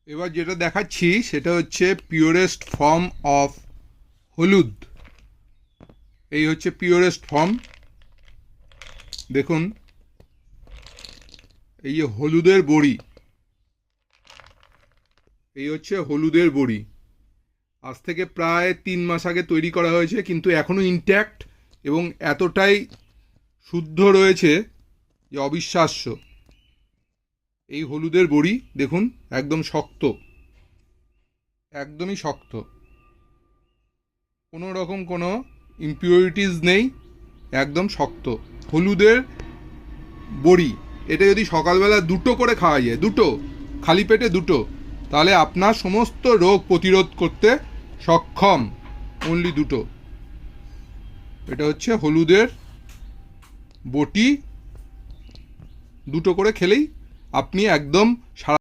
এবার যেটা দেখাচ্ছি সেটা হচ্ছে পিওরেস্ট ফর্ম অফ হলুদ। এই হচ্ছে পিওরেস্ট ফর্ম। দেখুন, এই যে হলুদের বড়ি, এই হচ্ছে হলুদের বড়ি। আজ থেকে প্রায় 3 মাস আগে তৈরি করা হয়েছে, কিন্তু এখনও ইনট্যাক্ট এবং এতটাই শুদ্ধ রয়েছে যে অবিশ্বাস্য। এই হলুদের বড়ি দেখুন, একদম শক্ত, একদমই শক্ত, কোনো রকম কোনো ইমপিউরিটিস নেই, একদম শক্ত হলুদের বড়ি। এটা যদি সকালবেলা 2টো করে খাওয়া যায়, 2টো, খালি পেটে 2টো, তাহলে আপনার সমস্ত রোগ প্রতিরোধ করতে সক্ষম। অনলি 2টো। এটা হচ্ছে হলুদের বটি। 2টো করে খেলেই আপনি একদম সারা